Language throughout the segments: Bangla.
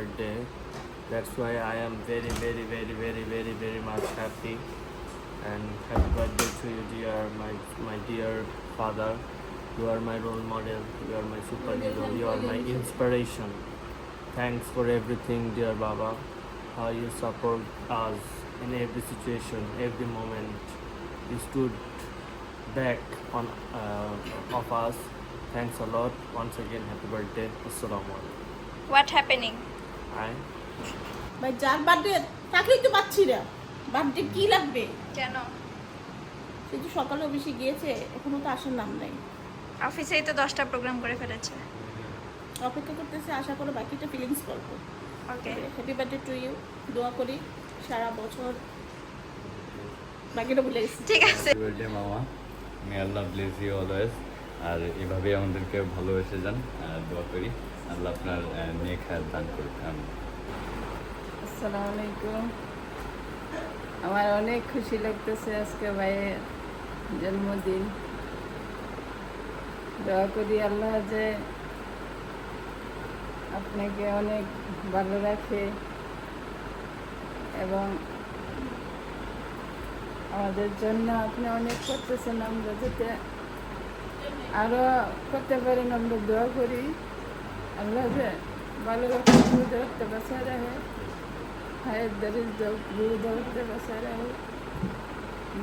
birthday. That's why I am very, very, very, very, very, very much happy. And happy birthday to you, my dear father. You are my role model. You are my superhero. You are my inspiration. Thanks for everything, dear Baba. How you support us in every situation, every moment. You stood back on of us. Thanks a lot. Once again, happy birthday. Assalamu alaikum. What happening? Hi. ভাই যার বার্থডে চাকরি তো পাচ্ছি না, বার্থডে কি লাগবে? কেন? সে তো সকালে অফিসে গিয়েছে, এখনো তো আসার নাম নাই। অফিসেই তো 10টা প্রোগ্রাম করে ফেলেছে। অপেক্ষা করতেছে, আশা করে বাকিটা ফিলিংস করবো। ওকে, হ্যাপি বার্থডে টু ইউ। দোয়া করি সারা বছর, বাকিটা ভুলে গেছি। ঠিক আছে। হ্যাপি বার্থডে মামা, মে আল্লাহ ব্লেস ইউ অলওয়েজ। আর এভাবেই আমাদেরকে ভালোবেসে যান, দোয়া করি আল্লাহ আপনার নেক হায়াত দান করুন। আসসালামু আলাইকুম। আমার অনেক খুশি লাগতেছে আজকে ভাইয়ের জন্মদিন। দোয়া করি আল্লাহ যে আপনাকে অনেক ভালো রাখে এবং আমাদের জন্য আপনি অনেক করতেছেন, আমরা যাতে আরও করতে পারেন আমরা দোয়া করি। আল্লাহ যে ভালো রাখতে বাঁচায় রাখে, হায়ের দরিজ গুরু দরতে বাঁচায় রাখে,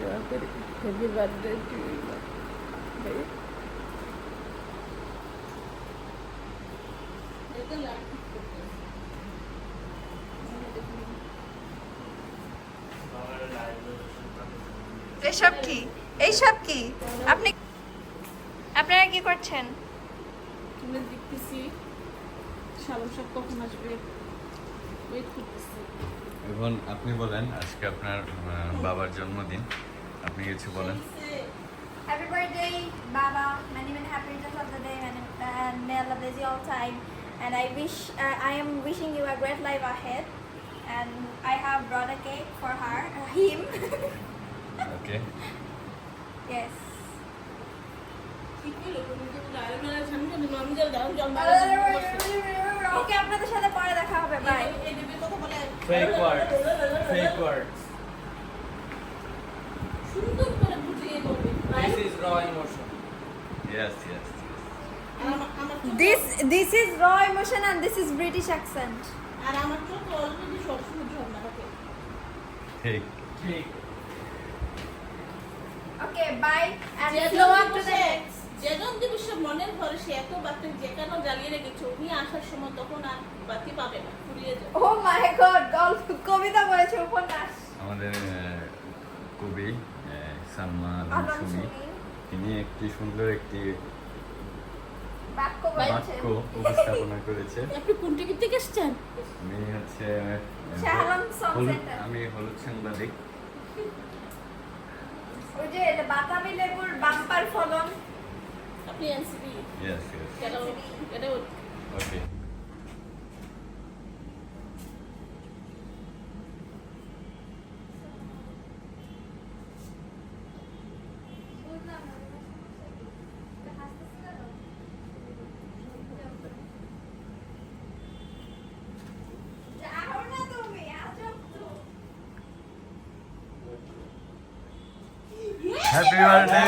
দোয়া করি। হ্যাপি বার্থডে টু ইউ ভাই। এসব কি? এইসব কি? আপনারা কি করছেন? আমরা দেখতেছি শালম সাহেব কখন আসবে, ওয়েট করতেছি। এখন আপনি বলেন, আজকে আপনার বাবার জন্মদিন, আপনি কিছু বলেন। Happy birthday, Baba. Many happiness of the day, and may Allah bless you all time. And I am wishing you a great life ahead. And I have brought a cake for him. Okay, Yes. ওকে, আপনাদের সাথে পরে দেখা হবে। By. Fake words. Fake words. সুন্দর করে বুঝিয়ে বলবে। This is raw emotion. Yes yes. This is raw emotion and this is British accent. আর আমার চোখ অলরেডি সবসময় ঝর্ণা থাকে। ঠিক। Fake. Okay, bye. And যে flow John up to the next. যেজন দিবসের মনের ঘরে সে এত বাতি যে কেন জ্বালিয়ে রেখেছে, উনি আসার সময় তখন আর বাতি পাবে না, ফুরিয়ে যাবে। Oh my God, গল্প কবিতা বলেছে, উপন্যাস। আমাদের কবি সালমা আলম সুমি, সুমি তিনি একটি সুন্দর একটি বাক্য বলেছে। বাক্য উপস্থাপনা করেছে। আপনি কোন টিভি থেকে এসেছেন? আমি হচ্ছে শাহরাম সং সেন্টার। আমি হলুদ সাংবাদিক। ওই যে বাতাবি লেবুর বাম্পার ফলন। আপনি এনসিবি। Yes yes. এটা ওকে। Happy birthday.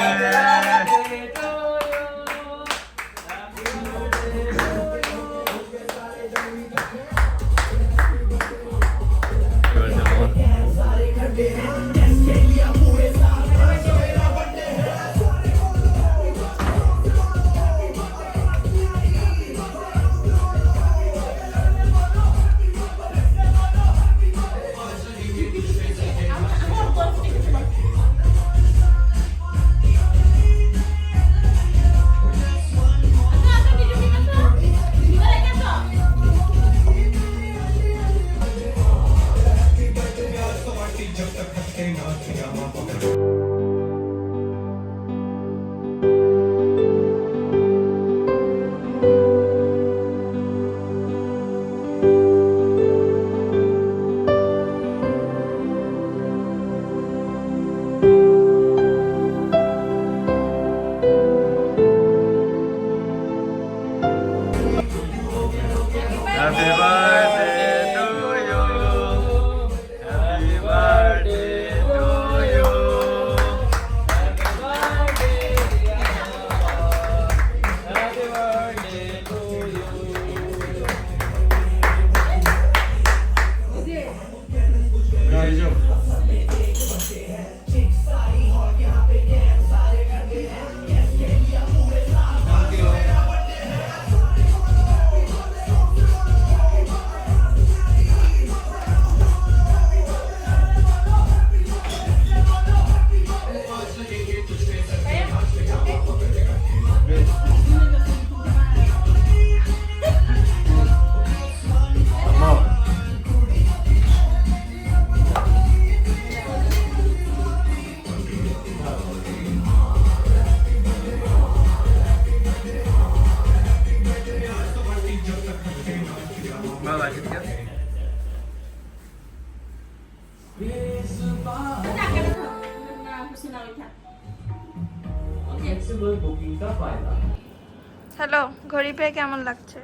হ্যালো, ঘড়ি পেয়ে কেমন লাগছে?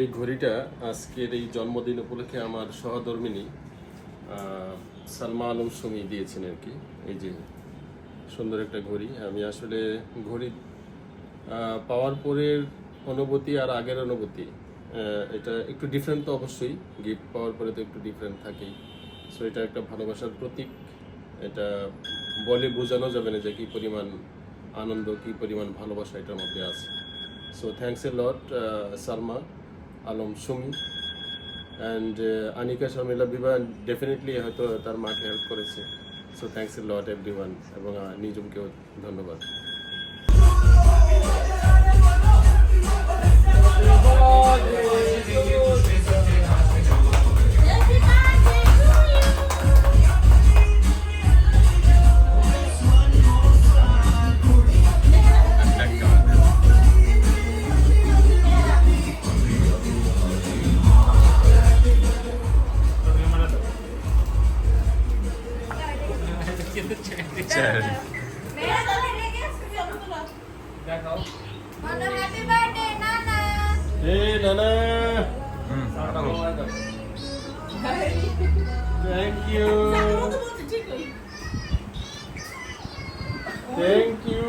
এই ঘড়িটা আজকের এই জন্মদিন উপলক্ষে আমার সহধর্মিনী সালমা আলম সুমি দিয়েছেন আর কি। এই যে সুন্দর একটা ঘড়ি। আমি আসলে ঘড়ি পাওয়ার পরের অনুভূতি আর আগের অনুভূতি এটা একটু ডিফারেন্ট তো অবশ্যই। গিফট পাওয়ার পরে তো একটু ডিফারেন্ট থাকেই। সো এটা একটা ভালোবাসার প্রতীক। এটা বলে বোঝানো যাবে না যে কী পরিমাণ আনন্দ, কী পরিমাণ ভালোবাসা এটার মধ্যে আছে। So thanks a lot Salma Alam Sumi and Anika Sharmila বিবাহ ডেফিনেটলি হয়তো তার মাকে হেল্প করেছে। So thanks a lot everyone এবং নিজমকেও ধন্যবাদ। Happy birthday Nana. Hey Nana! Thank you! Thank you!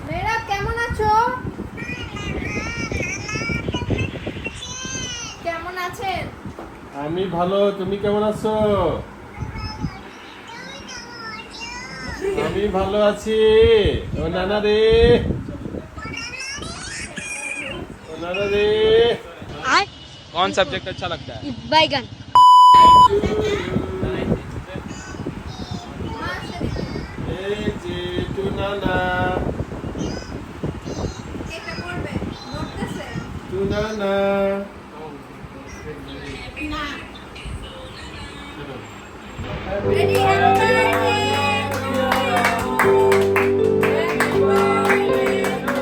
মেয়েরা কেমন আছো? কেমন আছেন? আমি ভালো, তুমি কেমন আছো? আমি ভালো আছি। ও নানা রে, ও নানা রে। कौन सब्जेक्ट अच्छा लगता है? बैगन। এই যে টু নানা, কেকটা করবে? নড়তেছে? To Nana. Ready? Happy birthday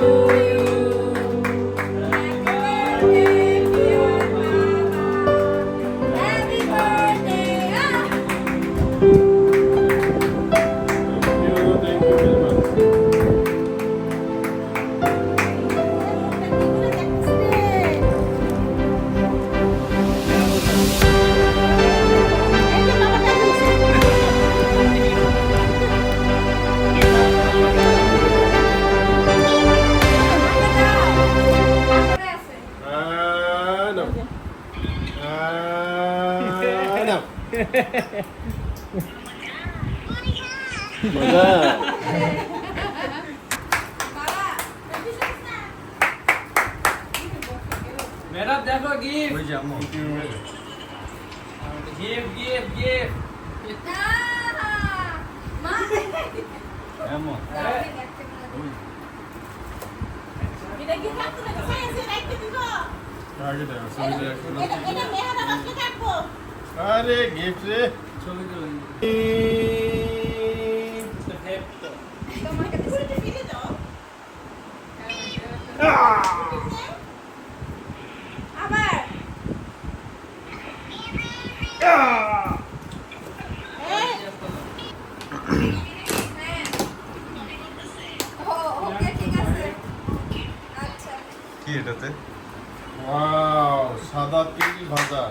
to you. Happy birthday. Thank you very much. No. No. মজা। मेरा देखो गिफ्ट गिफ्ट गिफ्ट गिफ्ट এটা কি কাটতে না সাইন্সে রাখতে দিব এটা মেহারা বাসকে কাটবো আরে গিফট রে। ছবি তুলুন তোমাকে পুরোটা ফেলে দাও আবার ওকে, ঠিক আছে। আচ্ছা, কি এটাতে? ওয়াও, সাদা তিল ভাজা।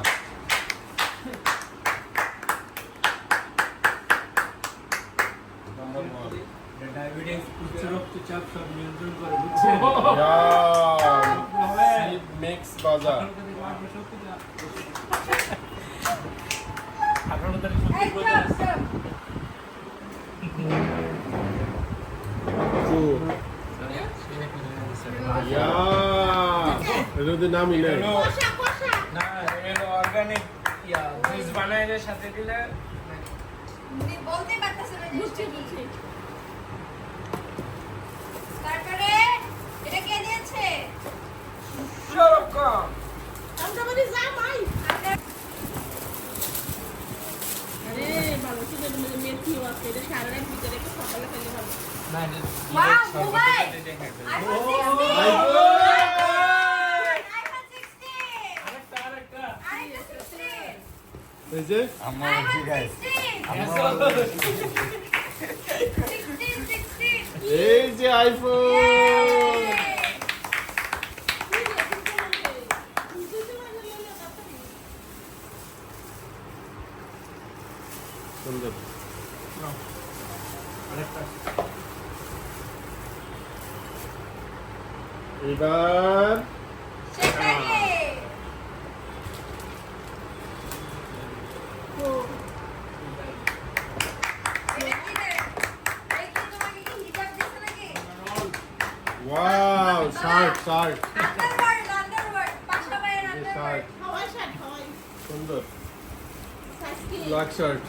Number one. ডায়াবেটিস উচ্চ রক্তচাপ সব নিয়ন্ত্রণ করে বুঝছেন Wow, sweet mix ভাজা। এই stop. এটা তো নামই নেই। কষা কষা না এর অর্গানিক জুস বানায় এর সাথে দিলে বলতে পারতেছে না বুঝছি বুঝছি তারপরে এটা কে দিয়েছে? সরকম আমরা বলি জামাই আপনার আরে ভালো ছিল মেথিও আছে এটা সারা রাত ভিতরে রেখে সকালে খেলে ভালো না, এটা Wow, ঈদের সর্বপ্রথম মোবাইল! এটা হ্যাঁ করে। iPhone 16! iPhone 16! আরেকটা, আরেকটা। iPhone 16! এই যে আমার iPhone গাইস 16! এই যে আইফোন সুন্দর আরেকটা। এবার wow shirt shirt shirt Hawaii shirt, Hawaii. সুন্দর সাইজ কি? Black shirt